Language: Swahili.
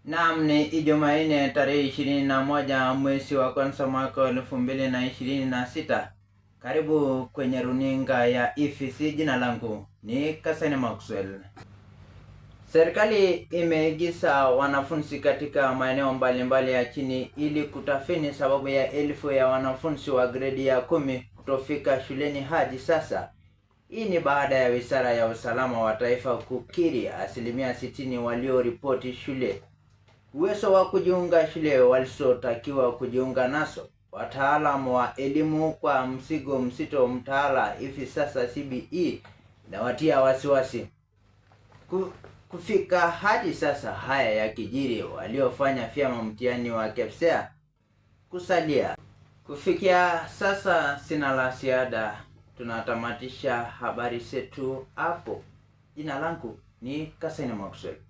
Naam, ni Ijumaa tarehe 21 mwezi wa kwanza mwaka 2026. Karibu kwenye runinga ya EFC. Jina langu ni Kasene Maxwell. Serikali imeigiza wanafunzi katika maeneo mbalimbali ya chini ili kutathmini sababu ya elfu ya wanafunzi wa gredi ya 10 kutofika shuleni hadi sasa. Hii ni baada ya Wizara ya Usalama wa Taifa kukiri 60% walioripoti shule uwezo wa kujiunga shule walizotakiwa kujiunga nazo. Wataalamu wa elimu kwa mzigo mzito mtaala hivi sasa CBE inawatia wasiwasi. Kufika hadi sasa haya ya kijiri, waliofanya vyema mtihani wa KPSEA kusalia. Kufikia sasa sina la ziada. Tunatamatisha habari zetu hapo. Jina langu ni Kasene Maxwell.